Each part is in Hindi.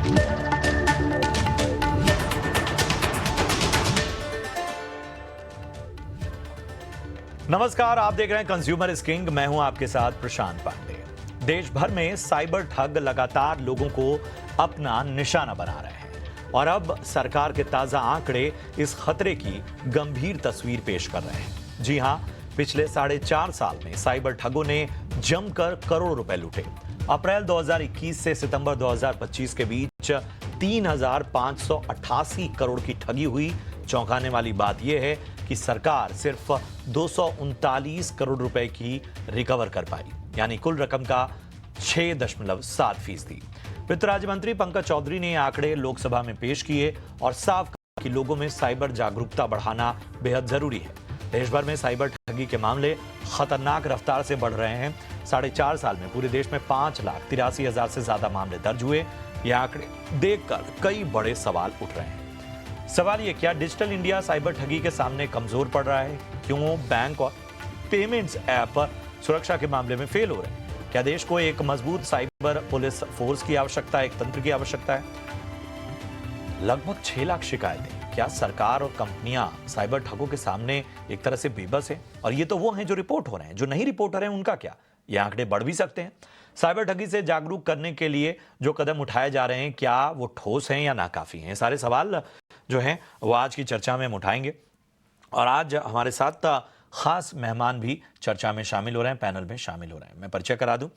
नमस्कार, आप देख रहे हैं कंज्यूमर इज किंग। मैं हूं आपके साथ प्रशांत पांडे। देश भर में साइबर ठग लगातार लोगों को अपना निशाना बना रहे हैं और अब सरकार के ताजा आंकड़े इस खतरे की गंभीर तस्वीर पेश कर रहे हैं। जी हां, पिछले 4.5 साल में साइबर ठगों ने जमकर करोड़ों रुपए लूटे। अप्रैल 2021 से सितंबर 2025 के बीच 3,588 करोड़ की ठगी हुई। चौंकाने वाली बात यह है कि सरकार सिर्फ 239 करोड़ रुपए की रिकवर कर पाई, यानी कुल रकम का 6.7%। वित्त राज्य मंत्री पंकज चौधरी ने आंकड़े लोकसभा में पेश किए और साफ कहा कि लोगों में साइबर जागरूकता बढ़ाना बेहद जरूरी है। देश भर में साइबर ठगी के मामले खतरनाक रफ्तार से बढ़ रहे हैं। 4.5 साल में पूरे देश में 5,83,000 से ज्यादा मामले दर्ज हुए। ये आंकड़े देखकर कई बड़े सवाल उठ रहे हैं। सवाल ये, क्या डिजिटल इंडिया साइबर ठगी के सामने कमजोर पड़ रहा है? क्यों बैंक और पेमेंट्स ऐप सुरक्षा के मामले में फेल हो रहे हैं? क्या देश को एक मजबूत साइबर पुलिस फोर्स की आवश्यकता है, एक तंत्र की आवश्यकता है? लगभग 6 लाख शिकायतें। क्या सरकार और कंपनियां साइबर ठगों के सामने एक तरह से बेबस है? और ये तो वो हैं जो रिपोर्ट हो रहे हैं, जो नहीं रिपोर्ट हो रहे हैं उनका क्या? ये आंकड़े बढ़ भी सकते हैं। साइबर ठगी से जागरूक करने के लिए जो कदम उठाए जा रहे हैं, क्या वो ठोस हैं या नाकाफी हैं? सारे सवाल जो हैं वो आज की चर्चा में हम उठाएंगे। और आज हमारे साथ खास मेहमान भी चर्चा में शामिल हो रहे हैं, पैनल में शामिल हो रहे हैं। मैं परिचय करा दूं,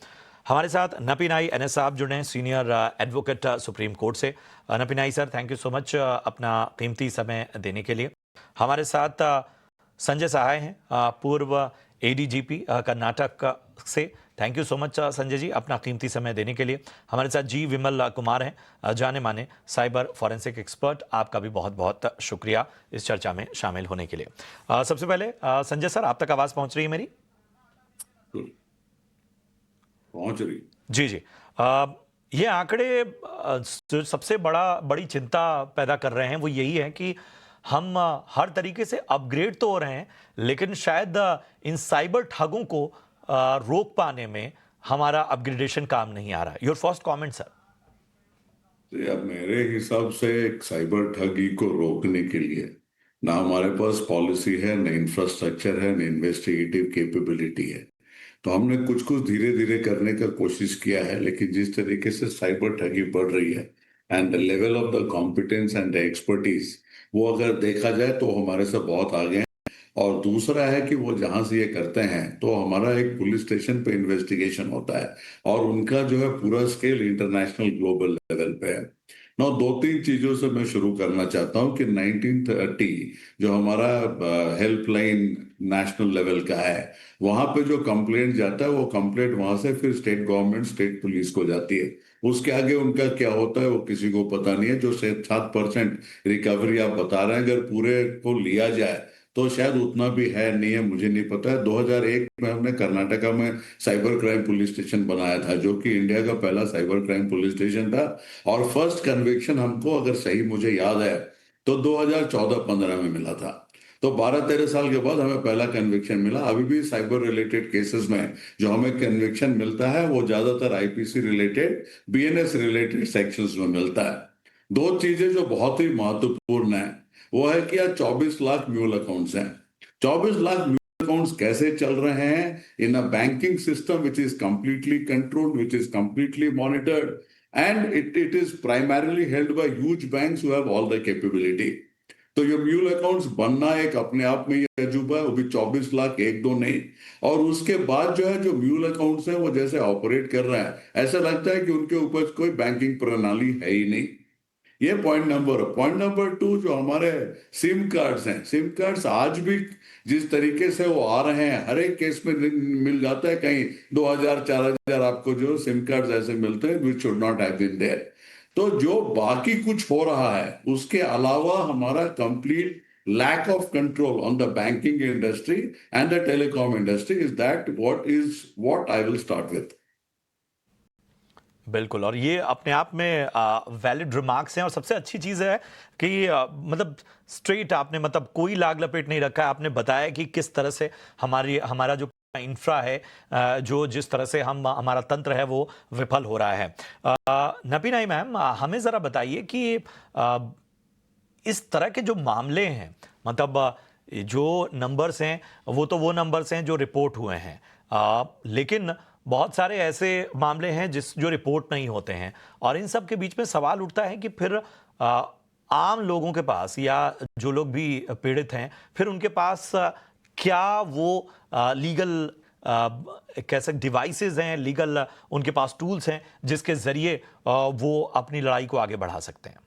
हमारे साथ नपीनाई NS साहब जुड़े हैं, सीनियर एडवोकेट सुप्रीम कोर्ट से। Napinai sir, thank you so much अपना कीमती समय देने के लिए। हमारे साथ संजय सहाय हैं, पूर्व ADGP कर्नाटक से। Thank you so much Sanjay ji अपना कीमती समय देने के लिए। हमारे साथ जी विमल कुमार हैं, जाने माने साइबर फॉरेंसिक एक्सपर्ट। आपका भी बहुत बहुत शुक्रिया इस चर्चा में शामिल होने के लिए। सबसे पहले संजय सर, आप तक आवाज पहुंच रही है मेरी? पहुंच रही जी जी। ये आंकड़े जो सबसे बड़ी चिंता पैदा कर रहे हैं वो यही है कि हम हर तरीके से अपग्रेड तो हो रहे हैं, लेकिन शायद इन साइबर ठगों को रोक पाने में हमारा अपग्रेडेशन काम नहीं आ रहा है। Your first comment sir. अब मेरे हिसाब से एक साइबर ठगी को रोकने के लिए ना हमारे पास पॉलिसी है, ना इंफ्रास्ट्रक्चर है, ना इन्वेस्टिगेटिव कैपेबिलिटी है। तो हमने कुछ कुछ धीरे धीरे करने का कोशिश किया है, लेकिन जिस तरीके से साइबर ठगी बढ़ रही है and the level of the competence and the expertise, वो अगर देखा जाए तो हमारे से बहुत आगे हैं। और दूसरा है कि वो जहां से ये करते हैं तो हमारा एक पुलिस स्टेशन पे इन्वेस्टिगेशन होता है और उनका जो है पूरा स्केल इंटरनेशनल ग्लोबल लेवल पे है। नौ 2-3 चीजों से मैं शुरू करना चाहता हूं कि 1930 जो हमारा हेल्पलाइन नेशनल लेवल का है, वहां पे जो कंप्लेंट जाता है वो कंप्लेंट वहां से फिर स्टेट गवर्नमेंट, स्टेट पुलिस को जाती है। उसके आगे उनका क्या होता है वो किसी को पता नहीं है। जो 7% रिकवरी आप बता रहे हैं, अगर पूरे को लिया जाए तो शायद उतना भी है नहीं है, मुझे नहीं पता है। 2001 में हमने कर्नाटका में साइबर क्राइम पुलिस स्टेशन बनाया था, जो कि इंडिया का पहला साइबर क्राइम पुलिस स्टेशन था। और फर्स्ट कन्विक्शन हमको, अगर सही मुझे याद है, तो 2014-15 में मिला था। तो 12-13 साल के बाद हमें पहला कन्विक्शन मिला। अभी भी साइबर रिलेटेड केसेस में जो हमें कन्विक्शन मिलता है वो ज्यादातर IPC related, BNS related sections में मिलता है। दो चीजें जो बहुत ही महत्वपूर्ण है वो है कि यार 24 लाख म्यूल अकाउंट्स हैं। 24 लाख म्यूल अकाउंट्स कैसे चल रहे हैं in a banking system which is completely controlled, which is completely monitored, and it is primarily held by huge banks who have all the capability. तो ये म्यूल अकाउंट्स बनना एक अपने आप में ये तजुर्बा है, वो भी 24 लाख, एक दो नहीं। और उसके बाद जो है, जो म्यूल अकाउंट्स हैं वो जैसे ऑपरेट कर रहा है, ऐसा लगता है कि उनके ऊपर कोई बैंकिंग प्रणाली है ही नहीं। ये पॉइंट नंबर 2, जो हमारे सिम कार्ड्स हैं, सिम कार्ड्स आज भी जिस तरीके से वो आ रहे हैं, हर एक केस में मिल जाता है। कहीं 2,000-4,000 आपको जो सिम कार्ड्स ऐसे मिलते हैं which should not have been there. तो जो बाकी कुछ हो रहा है उसके अलावा हमारा complete lack of control on the banking industry and the telecom industry is what I will start with. बिल्कुल, और ये अपने आप में वैलिड रिमार्क्स हैं। और सबसे अच्छी चीज़ है कि मतलब स्ट्रेट आपने, मतलब कोई लाग लपेट नहीं रखा है। आपने बताया कि किस तरह से हमारा जो इंफ्रा है, जो जिस तरह से हमारा तंत्र है वो विफल हो रहा है। नपीनाई मैम, हमें जरा बताइए कि इस तरह के जो मामले हैं, मतलब जो नंबर्स हैं वो नंबर्स हैं जो रिपोर्ट हुए हैं, लेकिन बहुत सारे ऐसे मामले हैं जो रिपोर्ट नहीं होते हैं, और इन सब के बीच में सवाल उठता है कि फिर आम लोगों के पास या जो लोग भी पीड़ित हैं, फिर उनके पास क्या वो लीगल कह सकते डिवाइसेस हैं, लीगल उनके पास टूल्स हैं जिसके जरिए वो अपनी लड़ाई को आगे बढ़ा सकते हैं।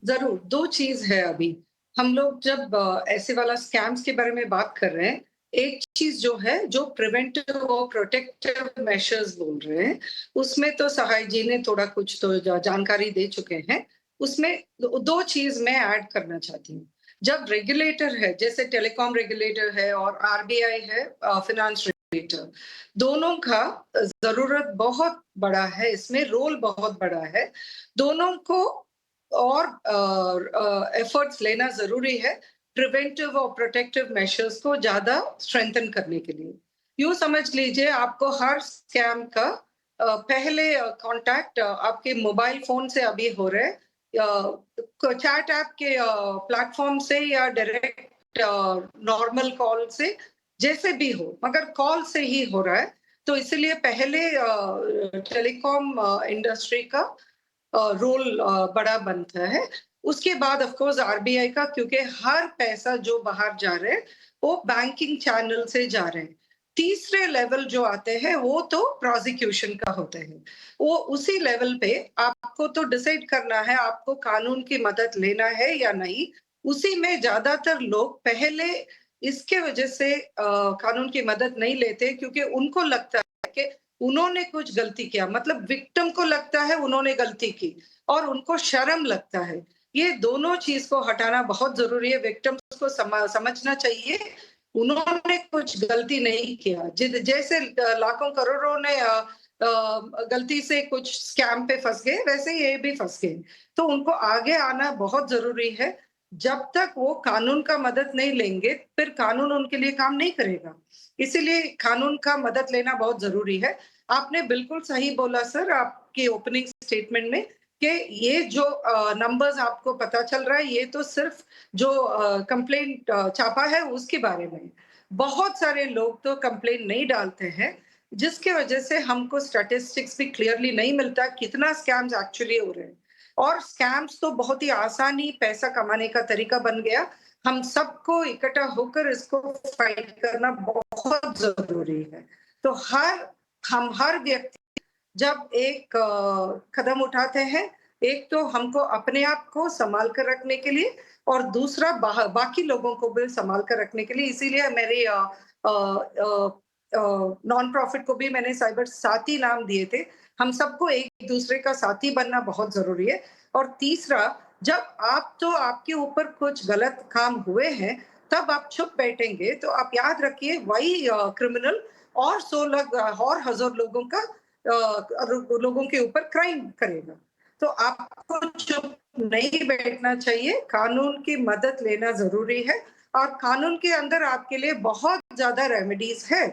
जरूर, दो चीज है। अभी हम लोग जब ऐसे वाला स्कैम्स के बारे में बात कर रहे हैं, एक चीज जो है, जो प्रिवेंटिव और प्रोटेक्टिव मेजर्स बोल रहे हैं, उसमें तो सहाय जी ने थोड़ा कुछ तो जानकारी दे चुके हैं। उसमें दो चीज मैं ऐड करना चाहती हूँ। जब रेगुलेटर है, जैसे टेलीकॉम रेगुलेटर है और आरबीआई है, फाइनेंस रेगुलेटर, दोनों का जरूरत बहुत बड़ा है, इसमें रोल बहुत बड़ा है। दोनों को और एफर्ट्स लेना जरूरी है प्रिवेंटिव और प्रोटेक्टिव मेजर्स को ज्यादा स्ट्रेंथन करने के लिए। यूं समझ लीजिए, आपको हर स्कैम का पहले कांटेक्ट आपके मोबाइल फोन से अभी हो रहे, चैट ऐप के प्लेटफॉर्म से या डायरेक्ट नॉर्मल कॉल से, जैसे भी हो, मगर कॉल से ही हो रहा है। तो इसलिए पहले टेलीकॉम इंडस्ट्री का रोल बड़ा बनता है। उसके बाद ऑफ कोर्स आरबीआई का, क्योंकि हर पैसा जो बाहर जा रहे हैं वो बैंकिंग चैनल से जा रहे हैं। तीसरे लेवल जो आते हैं वो तो प्रोसिक्यूशन का होते हैं। वो उसी लेवल पे आपको तो डिसाइड करना है आपको कानून की मदद लेना है या नहीं। उसी में ज्यादातर लोग पहले इसके वजह से कानून की मदद नहीं लेते, क्योंकि उनको लगता है कि उन्होंने कुछ गलती किया, मतलब विक्टिम को लगता है उन्होंने गलती की और उनको शर्म लगता है। ये दोनों चीज को हटाना बहुत जरूरी है। विक्टिम्स को समझना चाहिए उन्होंने कुछ गलती नहीं किया। जैसे लाखों करोड़ों ने गलती से कुछ स्कैम पे फंस गए, वैसे ये भी फंस गए। तो उनको आगे आना बहुत जरूरी है। जब तक वो कानून का मदद नहीं लेंगे, फिर कानून उनके लिए काम नहीं करेगा। इसीलिए कानून का मदद लेना बहुत जरूरी है। आपने बिल्कुल सही बोला सर, आपकी ओपनिंग स्टेटमेंट में, कि ये जो नंबर्स आपको पता चल रहा है, ये तो सिर्फ जो कंप्लेंट छापा है उसके बारे में। बहुत सारे लोग तो कंप्लेंट नहीं डालते हैं, जिसके वजह से हमको स्टैटिस्टिक्स भी क्लियरली नहीं मिलता कितना स्कैम्स एक्चुअली हो रहे हैं। और स्कैम्स तो बहुत ही आसानी पैसा कमाने का तरीका बन गया। हम सबको इकट्ठा होकर इसको फाइट करना बहुत जरूरी है। तो हम हर व्यक्ति जब एक कदम उठाते हैं, एक तो हमको अपने आप को संभाल कर रखने के लिए, और दूसरा बाकी लोगों को भी संभाल कर रखने के लिए। इसीलिए मेरे नॉन प्रॉफिट को भी मैंने साइबर साथी नाम दिए थे। हम सबको एक दूसरे का साथी बनना बहुत जरूरी है। और तीसरा, जब आपके ऊपर कुछ गलत काम हुए हैं, तब आप चुप बैठेंगे तो आप याद रखिए वही क्रिमिनल और 16 और हजार लोगों के ऊपर क्राइम करेगा। तो आपको चुप नहीं बैठना चाहिए, कानून की मदद लेना जरूरी है। और कानून के अंदर आपके लिए बहुत ज्यादा रेमेडीज है।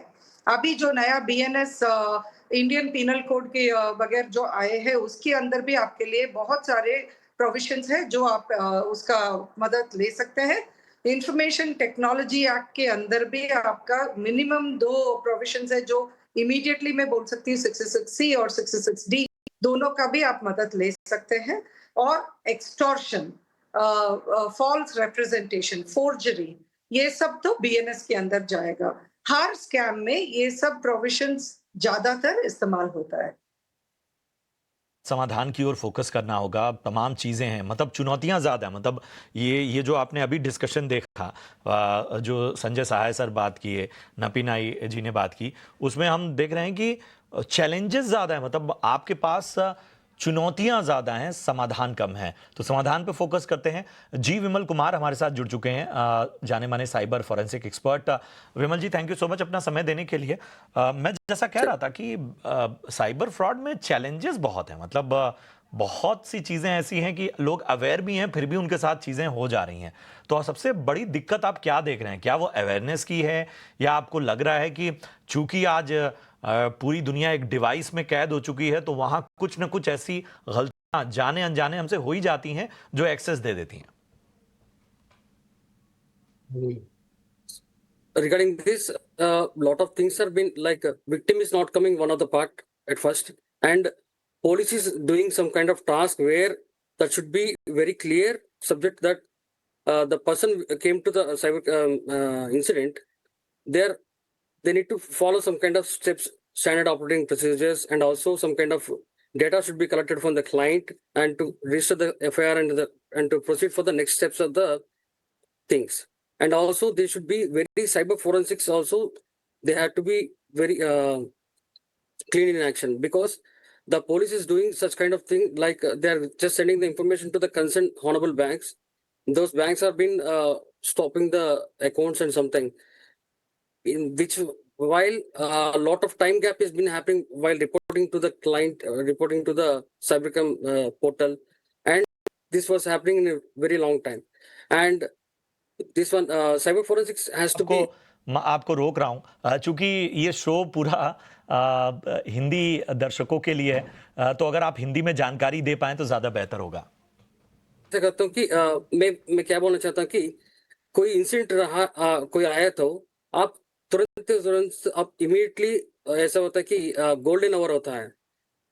अभी जो नया बीएनएस इंडियन पीनल कोड के बगैर जो आए हैं, उसके अंदर भी आपके लिए बहुत सारे प्रोविजंस है जो आप उसका मदद ले सकते हैं। इंफॉर्मेशन टेक्नोलॉजी एक्ट के अंदर भी आपका मिनिमम 2 प्रोविजंस है जो इमीडिएटली मैं बोल सकती हूँ, 66C और 66D, दोनों का भी आप मदद ले सकते हैं। और एक्सटॉर्शन, फॉल्स रिप्रेजेंटेशन, फोर्जरी, ये सब तो बीएनएस के अंदर जाएगा। हर स्कैम में ये सब प्रोविजंस ज्यादातर इस्तेमाल होता है। समाधान की ओर फोकस करना होगा, तमाम चीज़ें हैं, मतलब चुनौतियां ज़्यादा हैं। मतलब ये जो आपने अभी डिस्कशन देखा, जो संजय सहाय सर बात किए, नपीनाई जी ने बात की, उसमें हम देख रहे हैं कि चैलेंजेस ज़्यादा है। मतलब आपके पास चुनौतियां ज्यादा हैं, समाधान कम है। तो समाधान पे फोकस करते हैं। जी विमल कुमार हमारे साथ जुड़ चुके हैं, जाने माने cyber forensic expert. Vimal ji, thank you so much अपना समय देने के लिए। मैं जैसा कह रहा था कि साइबर फ्रॉड में चैलेंजेस बहुत हैं, मतलब बहुत सी चीजें ऐसी हैं कि लोग अवेयर भी हैं, फिर भी उनके साथ चीजें हो जा रही हैं। तो सबसे बड़ी दिक्कत आप क्या देख रहे हैं? क्या वो अवेयरनेस की है, या आपको लग रहा है कि चूंकि आज पूरी दुनिया एक डिवाइस में कैद हो चुकी है, तो वहां कुछ ना कुछ ऐसी गलतियां जाने अनजाने हमसे हो ही जाती हैं जो एक्सेस दे देती हैं? Regarding this, lot of things are been like victim is not coming one of the part at first, and police is doing some kind of task where that should be very clear subject that the person came to the cyber incident. There they need to follow some kind of steps, standard operating procedures, and also some kind of data should be collected from the client and to register the FIR and to proceed for the next steps of the things. And also they should be very cyber forensics also, they have to be very clean in action, because the police is doing such kind of thing like they are just sending the information to the concerned honorable banks. Those banks have been stopping the accounts and something, in which while a lot of time gap has been happening while reporting to the client, reporting to the cybercrime portal, and this was happening in a very long time. And this one cyber forensics has to be. आपको रोक रहा हूं, चूंकि ये शो पूरा हिंदी दर्शकों के लिए है, तो अगर आप हिंदी में जानकारी दे पाएं तो ज्यादा बेहतर होगा। कहता हूँ कि मैं क्या बोलना चाहता हूँ कि कोई इंसिडेंट रहा, कोई आया तो आप तुरंत आप इमीडिएटली, ऐसा होता है कि गोल्डन आवर होता है,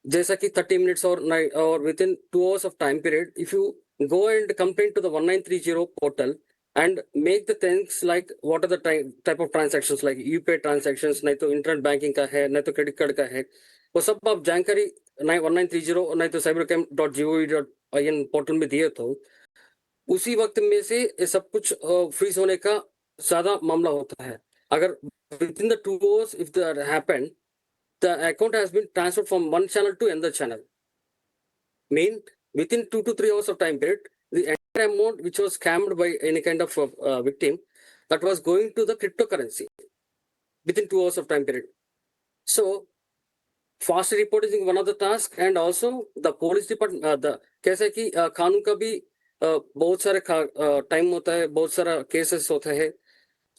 जैसा कि 30 मिनट्स और with in 2 hours of time period, if you go and complain to the 1930 portal and make the things like what are the type of transactions like UPI transactions, नहीं तो इंटरनेट बैंकिंग का है, नहीं तो क्रेडिट कार्ड का है, वो सब आप जानकारी 1930 और नहीं तो cybercrime.gov.in पोर्टल में दिए तो उसी वक्त में से ये सब कुछ फ्रीज होने का ज्यादा मामला होता है। अगर with in the 2 hours if that happened, the account has been transferred from one channel to another channel. Mean within 2 to 3 hours of time period, the entire amount which was scammed by any kind of victim, that was going to the cryptocurrency within 2 hours of time period. So fast reporting is one of the tasks, and also the police department कैसे है कि कानून का भी बहुत सारे टाइम होता है, बहुत सारा केसेस होता है,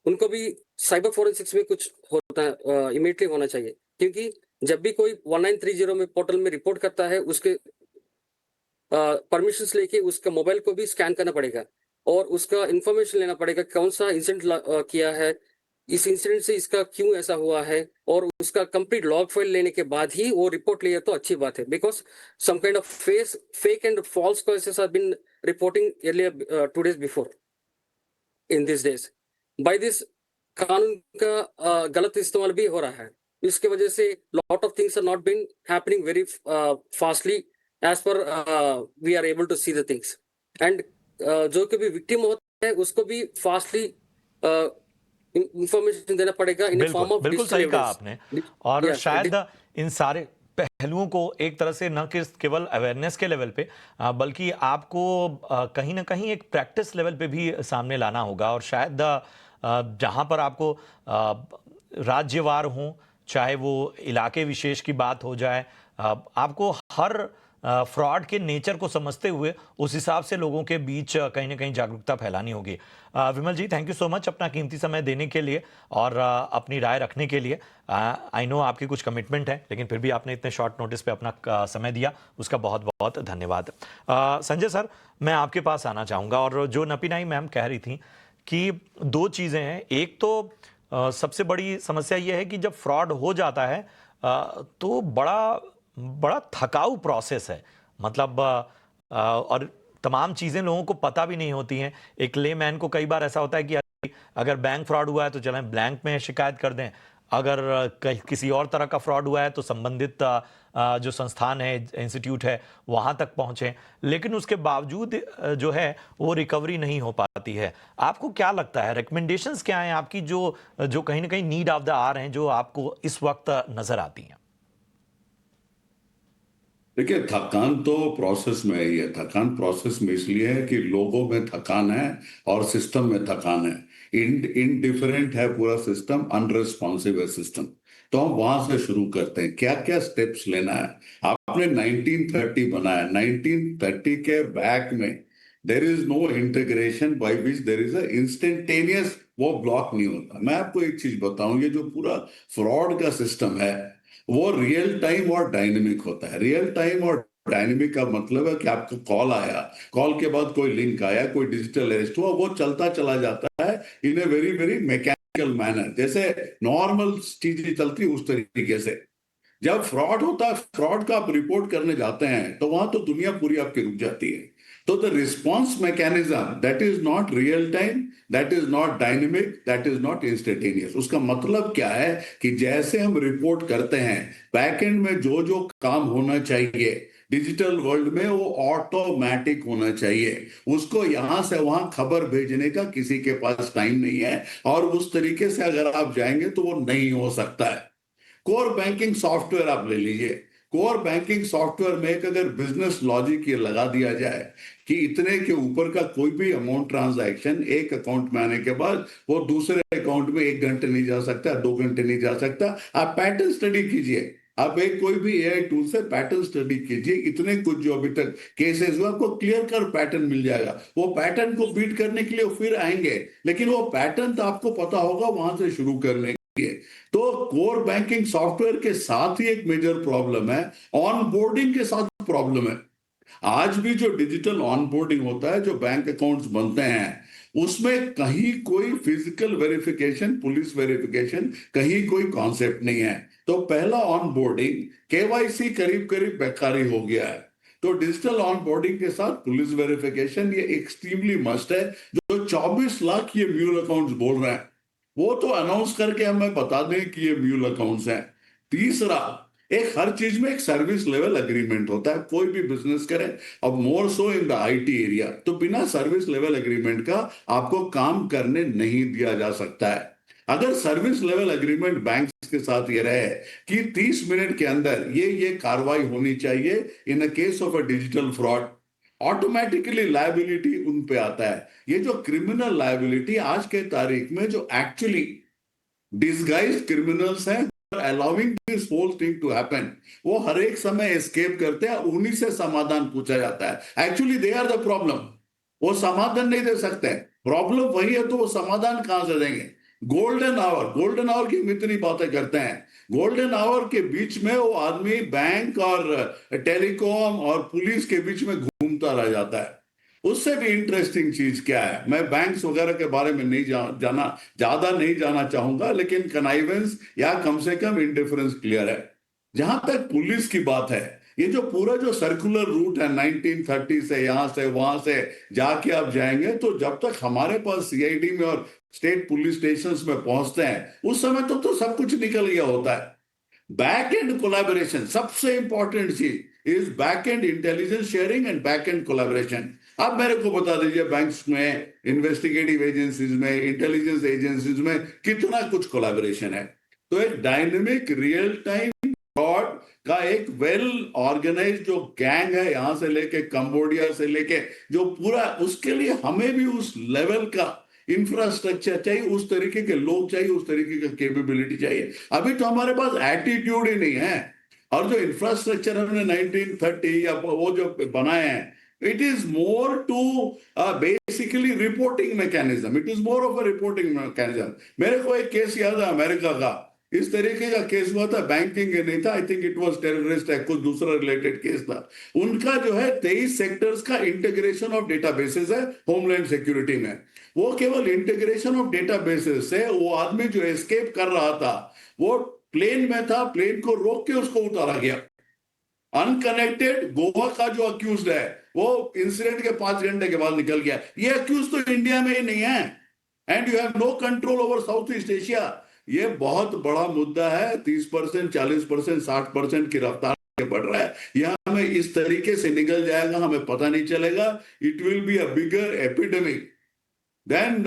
उनको भी साइबर फोरेंसिक्स में कुछ होता है, इमीडिएटली होना चाहिए, क्योंकि जब भी कोई 1930 में पोर्टल में रिपोर्ट करता है, उसके परमिशंस लेके उसका मोबाइल को भी स्कैन करना पड़ेगा और उसका इंफॉर्मेशन लेना पड़ेगा, कौन सा इंसिडेंट किया है, इस इंसिडेंट से इसका क्यों ऐसा हुआ है, और उसका कंप्लीट लॉग फाइल लेने के बाद ही वो रिपोर्ट लिया तो अच्छी बात है, because some kind of fake and false cases have been reporting earlier 2 days before in these days. By this कानून का गलत इस्तेमाल भी हो रहा है, इसके वजह से lot of things are not been happening very fastly as per we are able to see the things, and जो कभी विक्टिम होता है उसको भी फास्टली इंफॉर्मेशन देना पड़ेगा इन फॉर्म ऑफ बिल्कुल सही कहा आपने। और शायद इन सारे पहलुओं को एक तरह से न केवल अवेयरनेस के लेवल पे, बल्कि आपको कहीं ना कहीं एक प्रैक्टिस लेवल पे भी सामने लाना होगा। और शायद जहां पर आपको राज्यवार हो, चाहे वो इलाके विशेष की बात हो जाए, आपको हर फ्रॉड के नेचर को समझते हुए उस हिसाब से लोगों के बीच कहीं ना कहीं जागरूकता फैलानी होगी। विमल ji, thank you so much अपना कीमती समय देने के लिए और अपनी राय रखने के लिए। आई नो आपकी कुछ कमिटमेंट है, लेकिन फिर भी आपने इतने शॉर्ट नोटिस पे अपना समय दिया, उसका बहुत बहुत धन्यवाद। संजय सर, मैं आपके पास आना चाहूँगा, और जो नपीनाई मैम कह रही थी कि 2 चीज़ें हैं। एक तो सबसे बड़ी समस्या ये है कि जब फ्रॉड हो जाता है तो बड़ा थकाऊ प्रोसेस है, मतलब और तमाम चीज़ें लोगों को पता भी नहीं होती हैं। एक लेमैन को कई बार ऐसा होता है कि अगर बैंक फ्रॉड हुआ है तो चलें ब्लैंक में शिकायत कर दें, अगर किसी और तरह का फ्रॉड हुआ है तो संबंधित जो संस्थान है, इंस्टीट्यूट है, वहाँ तक पहुँचें, लेकिन उसके बावजूद जो है वो रिकवरी नहीं हो पाती है। आपको क्या लगता है, रिकमेंडेशंस क्या हैं आपकी जो कहीं ना कहीं नीड ऑफ द आवर हैं, जो आपको इस वक्त नज़र आती हैं? देखिए, थकान तो प्रोसेस में ही है। थकान प्रोसेस में इसलिए है कि लोगों में थकान है और सिस्टम में थकान है। इनडिफरेंट है पूरा सिस्टम, अनरिस्पॉन्सिव है सिस्टम। तो हम वहां से शुरू करते हैं, क्या क्या स्टेप्स लेना है। आपने 1930 बनाया, 1930 के बैक में there is no integration by which there is a instantaneous, वो ब्लॉक नहीं होता। मैं आपको एक चीज बताऊं, ये जो पूरा फ्रॉड का सिस्टम है वो रियल टाइम और डायनेमिक होता है। रियल टाइम और डायनेमिक का मतलब है कि आपको कॉल आया, कॉल के बाद कोई लिंक आया, कोई डिजिटल अरेस्ट हुआ, वो चलता चला जाता है in a very very mechanical manner, जैसे नॉर्मल चीजें चलती है उस तरीके से। जब फ्रॉड होता है, फ्रॉड का आप रिपोर्ट करने जाते हैं तो वहां तो दुनिया पूरी आपकी रुक जाती है। तो the response mechanism that is not real time, that is not dynamic, that is not instantaneous. उसका मतलब क्या है कि जैसे हम रिपोर्ट करते हैं, बैकएंड में जो जो काम होना चाहिए डिजिटल वर्ल्ड में वो ऑटोमेटिक होना चाहिए। उसको यहां से वहां खबर भेजने का किसी के पास टाइम नहीं है, और उस तरीके से अगर आप जाएंगे तो वो नहीं हो सकता है। कोर बैंकिंग सॉफ्टवेयर आप ले लीजिए। कोर बैंकिंग सॉफ्टवेयर में एक अगर बिजनेस लॉजिक ये लगा दिया जाए कि इतने के ऊपर का कोई भी अमाउंट ट्रांजैक्शन एक अकाउंट में आने के बाद वो दूसरे अकाउंट में 1 घंटे नहीं जा सकता, 2 घंटे नहीं जा सकता। आप पैटर्न स्टडी कीजिए, आप एक कोई भी एआई टूल से पैटर्न स्टडी कीजिए, इतने कुछ जो अभी तक केसेस हुआ आपको क्लियर कर पैटर्न मिल जाएगा। वो पैटर्न को बीट करने के लिए फिर आएंगे, लेकिन वो पैटर्न तो आपको पता होगा वहां से शुरू करने। तो कोर बैंकिंग सॉफ्टवेयर के साथ ही एक मेजर प्रॉब्लम है, ऑनबोर्डिंग के साथ प्रॉब्लम है। आज भी जो डिजिटल ऑनबोर्डिंग होता है, जो बैंक अकाउंट्स बनते हैं, उसमें कहीं कोई फिजिकल वेरिफिकेशन, पुलिस वेरिफिकेशन, कहीं कोई कॉन्सेप्ट नहीं है। तो पहला ऑनबोर्डिंग केवाईसी करीब करीब बेकारी हो गया है। तो डिजिटल ऑनबोर्डिंग के साथ पुलिस वेरिफिकेशन ये एक्सट्रीमली मस्ट है। जो 24 लाख ये म्यूल अकाउंट्स बोल रहे हैं, वो तो अनाउंस करके हमें बता दें कि ये म्यूल अकाउंट्स हैं। तीसरा, एक हर चीज में एक सर्विस लेवल एग्रीमेंट होता है, कोई भी बिजनेस करे, अब मोर सो इन द आईटी एरिया, तो बिना सर्विस लेवल एग्रीमेंट का आपको काम करने नहीं दिया जा सकता है। अगर सर्विस लेवल एग्रीमेंट बैंक के साथ ये रहे कि 30 मिनट के अंदर ये कार्रवाई होनी चाहिए in a case of a digital fraud, automatically liability उन पे आता है। ये जो क्रिमिनल लायबिलिटी आज के तारीख में जो एक्चुअली डिस्गाइज्ड क्रिमिनल्स हैं allowing this whole thing to happen, वो हर एक समय एस्केप करते हैं, उन्हीं से समाधान पूछा जाता है। Actually they are the problem, वो समाधान नहीं दे सकते। प्रॉब्लम वही है तो वो समाधान कहां से देंगे। गोल्डन आवर, गोल्डन आवर की हम इतनी बातें करते हैं, गोल्डन आवर के बीच में वो आदमी बैंक और टेलीकॉम और पुलिस के बीच में घूमता रह जाता है। उससे भी इंटरेस्टिंग चीज क्या है, मैं बैंक्स वगैरह के बारे में नहीं ज्यादा नहीं जाना चाहूंगा, लेकिन कनाइवेंस या कम से कम इंडिफरेंस क्लियर है। जहां तक पुलिस की बात है, ये जो पूरा जो सर्कुलर रूट है 1930 से यहां से वहां से जाके आप जाएंगे, तो जब तक हमारे पास सीआईडी में और स्टेट पुलिस स्टेशन में पहुंचते हैं उस समय तो सब कुछ निकल गया होता है। बैक एंड कोलैबोरेशन सबसे इंपॉर्टेंट चीज is back and intelligence sharing and back and collaboration. आप मेरे को बता दीजिए बैंक्स में, इन्वेस्टिगेटिव एजेंसीज में, इंटेलिजेंस एजेंसीज में कितना कुछ कोलैबोरेशन है। तो एक डायनेमिक रियल टाइम फ्रॉड का एक वेल ऑर्गेनाइज जो गैंग है, यहां से लेके कंबोडिया से लेके जो पूरा, उसके लिए हमें भी उस लेवल का इंफ्रास्ट्रक्चर चाहिए, उस तरीके के लोग चाहिए, उस तरीके का कैपेबिलिटी चाहिए। अभी तो हमारे पास एटीट्यूड ही नहीं है। और जो इंफ्रास्ट्रक्चर हमने 1930 या वो जो बनाए हैं, it is more to basically reporting mechanism. It is more of a reporting mechanism. मेरे को एक केस याद है अमेरिका का, इस तरीके का केस हुआ था, बैंकिंग नहीं था, I think it was terrorist है, कुछ दूसरा रिलेटेड केस था। उनका जो है 23 सेक्टर्स का इंटीग्रेशन ऑफ डेटाबेसेस है होमलैंड सिक्योरिटी में। वो केवल इंटीग्रेशन ऑफ डेटाबेसेस से वो आदमी जो एस्केप कर रहा था, वो प्लेन में था, प्लेन को रोक के उसको उतारा गया। अनकनेक्टेड गोवा का जो अक्यूज है वो इंसिडेंट के 5 घंटे के बाद निकल गया। ये अक्यूज तो इंडिया में ही नहीं है, and you have no control over South East Asia. ये बहुत बड़ा मुद्दा है। 30%, 40%, 60% की रफ्तार से बढ़ रहा है। यह हमें इस तरीके से निकल जाएगा, हमें पता नहीं चलेगा। It will be a bigger epidemic than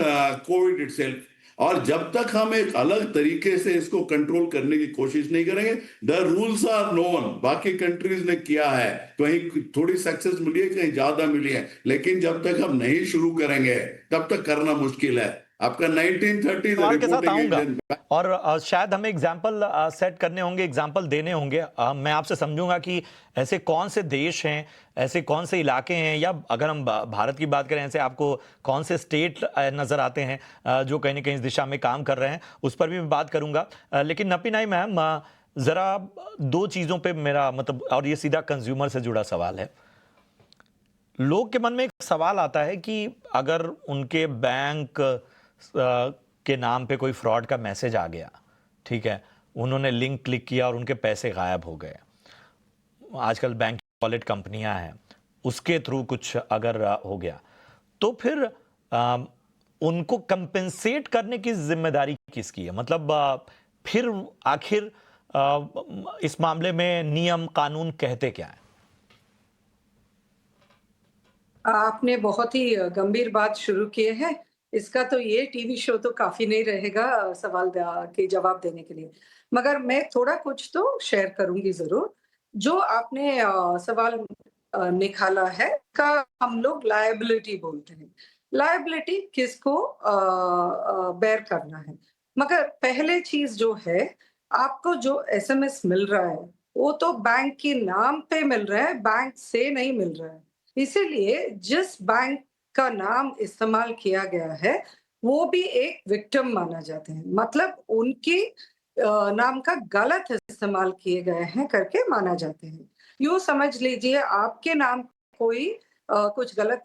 Covid itself. और जब तक हम एक अलग तरीके से इसको कंट्रोल करने की कोशिश नहीं करेंगे, द रूल्स आर नोन, बाकी कंट्रीज ने किया है, कहीं थोड़ी सक्सेस मिली है, कहीं ज्यादा मिली है, लेकिन जब तक हम नहीं शुरू करेंगे तब तक करना मुश्किल है। आपका 1930 सवाल के साथ रिपोर्टिंग आऊंगा इंजन। और शायद हमें एग्जाम्पल सेट करने होंगे, एग्जाम्पल देने होंगे। मैं आपसे समझूंगा कि ऐसे कौन से देश हैं, ऐसे कौन से इलाके हैं, या अगर हम भारत की बात करें, ऐसे आपको कौन से स्टेट नजर आते हैं जो कहीं ना कहीं इस दिशा में काम कर रहे हैं, उस पर भी मैं बात करूंगा। लेकिन नपीनाई मैम, जरा दो चीजों पे मेरा मतलब, और ये सीधा कंज्यूमर से जुड़ा सवाल है। लोग के मन में एक सवाल आता है कि अगर उनके बैंक के नाम पे कोई फ्रॉड का मैसेज आ गया, ठीक है, उन्होंने लिंक क्लिक किया और उनके पैसे गायब हो गए। आजकल बैंक वॉलेट कंपनियां हैं, उसके थ्रू कुछ अगर हो गया, तो फिर उनको कंपेंसेट करने की जिम्मेदारी किसकी है? मतलब फिर आखिर इस मामले में नियम कानून कहते क्या है? आपने बहुत ही गंभीर बात शुरू की है। इसका तो ये टीवी शो तो काफ़ी नहीं रहेगा सवाल के जवाब देने के लिए। मगर मैं थोड़ा कुछ तो शेयर करूँगी ज़रूर। जो आपने सवाल निकाला है का हम लोग लायबिलिटी बोलते हैं। लायबिलिटी किसको बेयर करना है। मगर पहले चीज़ जो है, आपको जो एसएमएस मिल रहा है, वो तो बैंक के नाम पे मिल रहा है, बैंक से नहीं मिल रहा है। इसीलिए जिस बैंक का नाम इस्तेमाल किया गया है, वो भी एक विक्टिम माना जाते हैं। मतलब उनकी नाम का गलत इस्तेमाल किए गए हैं करके माना जाते हैं। यूँ समझ लीजिए आपके नाम कोई कुछ गलत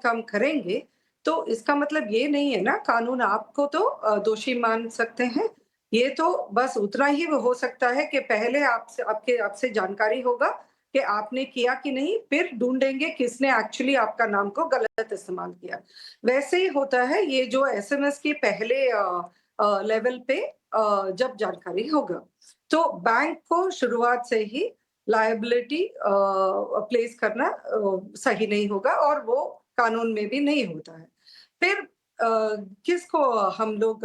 काम करेंगे, तो इसका मतलब ये नहीं है ना कानून आपको तो दोषी मान सकते हैं। ये तो बस उतना ही हो सकता है कि पहले आपसे जानकारी होगा कि आपने किया कि नहीं, फिर ढूँढेंगे किसने एक्चुअली आपका नाम को गलत इस्तेमाल किया। वैसे ही होता है ये जो एसएमएस के पहले लेवल पे जब जानकारी होगा, तो बैंक को शुरुआत से ही लायबिलिटी प्लेस करना सही नहीं होगा और वो कानून में भी नहीं होता है। फिर किसको हम लोग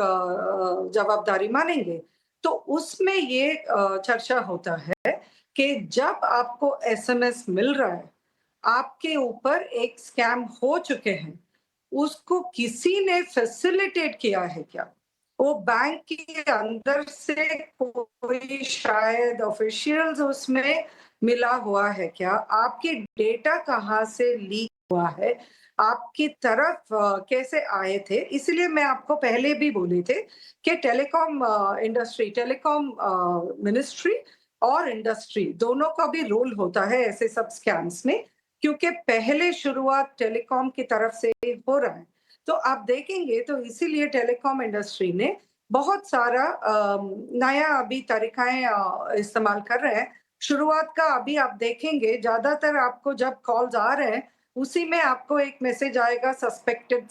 जवाबदारी मानेंगे? तो उसमें ये चर्चा होता है कि जब आपको एसएमएस मिल रहा है, आपके ऊपर एक स्कैम हो चुके हैं, उसको किसी ने फैसिलिटेट किया है क्या? वो बैंक के अंदर से कोई शायद ऑफिशियल्स उसमें मिला हुआ है क्या? आपके डेटा कहाँ से लीक हुआ है? आपकी तरफ कैसे आए थे? इसलिए मैं आपको पहले भी बोले थे कि टेलीकॉम मिनिस्ट्री और इंडस्ट्री दोनों का भी रोल होता है ऐसे सब स्कैम्स में, क्योंकि पहले शुरुआत टेलीकॉम की तरफ से हो रहा है। तो आप देखेंगे तो इसीलिए टेलीकॉम इंडस्ट्री ने बहुत सारा नया अभी तरीकाएं इस्तेमाल कर रहे हैं। शुरुआत का अभी आप देखेंगे ज्यादातर आपको जब कॉल्स आ रहे हैं, उसी में आपको एक मैसेज आएगा सस्पेक्टेड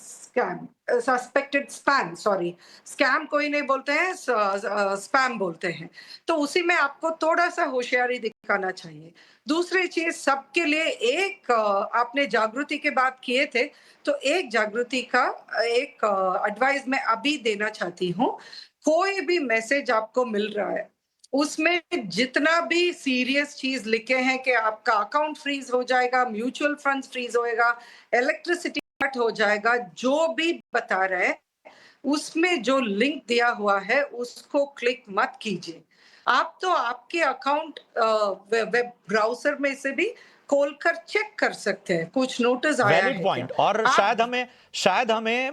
स्पैम, सॉरी, स्कैम कोई नहीं बोलते हैं, स्पैम बोलते हैं। तो उसी में आपको थोड़ा सा होशियारी दिखाना चाहिए। दूसरी चीज सबके लिए एक आपने जागृति की बात किए थे, तो एक जागृति का एक एडवाइस मैं अभी देना चाहती हूँ। कोई भी मैसेज आपको मिल रहा है, उसमें जितना भी सीरियस चीज लिखे हैं कि आपका अकाउंट फ्रीज हो जाएगा, म्यूचुअल फंड्स फ्रीज होएगा, इलेक्ट्रिसिटी कट हो जाएगा, जो भी बता रहे हैं, उसमें जो लिंक दिया हुआ है उसको क्लिक मत कीजिए। आप तो आपके अकाउंट वेब ब्राउजर में से भी खोलकर चेक कर सकते हैं, कुछ नोटिस आया वैलिड है क्या? पॉइंट। और शायद हमें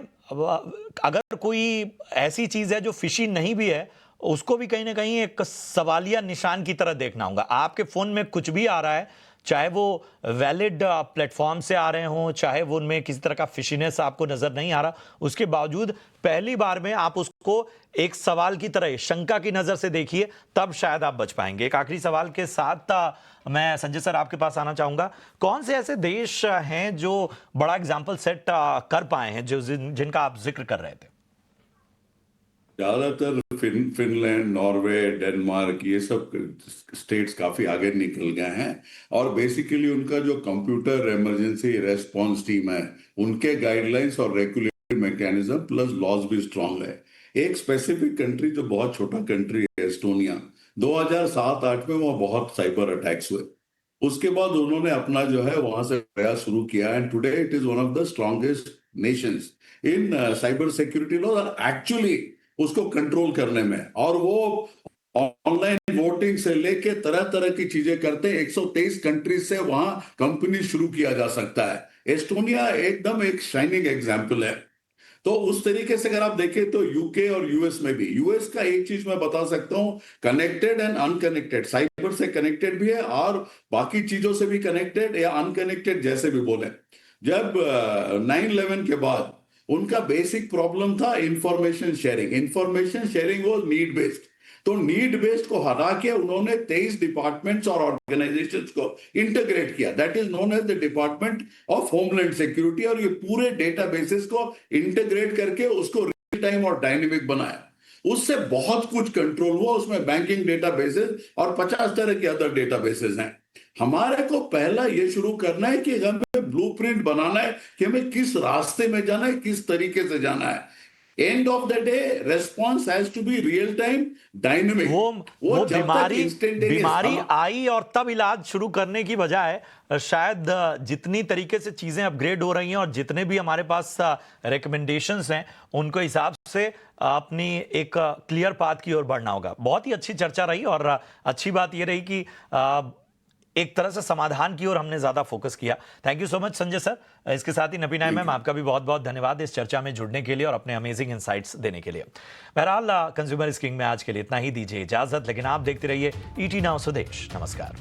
अगर कोई ऐसी चीज है जो फिशी नहीं भी है, उसको भी कहीं ना कहीं एक सवालिया निशान की तरह देखना होगा। आपके फोन में कुछ भी आ रहा है, चाहे वो वैलिड प्लेटफॉर्म से आ रहे हों, चाहे वो उनमें किसी तरह का फिशीनेस आपको नजर नहीं आ रहा, उसके बावजूद पहली बार में आप उसको एक सवाल की तरह, शंका की नजर से देखिए, तब शायद आप बच पाएंगे। एक आखिरी सवाल के साथ मैं संजय सर आपके पास आना चाहूंगा। कौन से ऐसे देश हैं जो बड़ा एग्जाम्पल सेट कर पाए हैं, जो जिनका आप जिक्र कर रहे थे? ज्यादातर फिनलैंड, नॉर्वे, डेनमार्क, ये सब स्टेट्स काफी आगे निकल गए हैं। और बेसिकली उनका जो कंप्यूटर इमरजेंसी रेस्पॉन्स टीम है, उनके गाइडलाइंस और रेगुलेशन मैकेनिज्म प्लस लॉज भी स्ट्रांग है। एक स्पेसिफिक कंट्री जो बहुत छोटा कंट्री है, एस्टोनिया, 2007-8 में वहाँ बहुत साइबर अटैक्स हुए। उसके बाद उन्होंने अपना जो है वहां से प्रयास शुरू किया and today it is one of the strongest Nations in cyber security law और एक्चुअली उसको कंट्रोल करने में। और वो ऑनलाइन वोटिंग से लेके तरह तरह की चीजें करते हैं। 123 कंट्रीज से वहां कंपनी शुरू किया जा सकता है। एस्टोनिया एकदम एक शाइनिंग एग्जाम्पल है। तो उस तरीके से अगर आप देखें तो यूके और यूएस में भी, यूएस का एक चीज मैं बता सकता हूं, कनेक्टेड एंड अनकनेक्टेड, साइबर से कनेक्टेड भी है और बाकी चीजों से भी कनेक्टेड या अनकनेक्टेड जैसे भी बोले। जब 9/11 के बाद उनका बेसिक प्रॉब्लम था इंफॉर्मेशन शेयरिंग। इंफॉर्मेशन शेयरिंग वो नीड बेस्ड, तो नीड बेस्ड को हटा के उन्होंने 23 डिपार्टमेंट्स और ऑर्गेनाइजेशंस को इंटीग्रेट किया, that is known as the Department of Homeland Security. और ये पूरे डेटाबेसेस को इंटीग्रेट करके उसको रियल टाइम और डायनेमिक बनाया। उससे बहुत कुछ कंट्रोल हुआ। उसमें बैंकिंग डेटाबेसेस और 50 तरह के अदर डेटाबेसेस हैं। हमारे को पहला ये शुरू करना है कि हमें ब्लूप्रिंट बनाना है कि हमें किस रास्ते में जाना है, किस तरीके से जाना है। End of the day response has to be real time dynamic. वो बीमारी आई और तब इलाज शुरू करने की बजाय शायद जितनी तरीके से चीजें अपग्रेड हो रही हैं और जितने भी हमारे पास रिकमेंडेशंस हैं उनको हिसाब से अपनी एक क्लियर पाथ की ओर बढ़ना होगा। बहुत ही अच्छी चर्चा रही और अच्छी बात यह रही कि एक तरह से समाधान की ओर हमने ज्यादा फोकस किया। Thank you so much Sanjay sir. इसके साथ ही नबीना मैम, आपका भी बहुत बहुत धन्यवाद इस चर्चा में जुड़ने के लिए और अपने अमेजिंग इंसाइट्स देने के लिए। बहरहाल कंज्यूमर इज किंग में आज के लिए इतना ही, दीजिए इजाजत, लेकिन आप देखते रहिए ET Now स्वदेश। नमस्कार।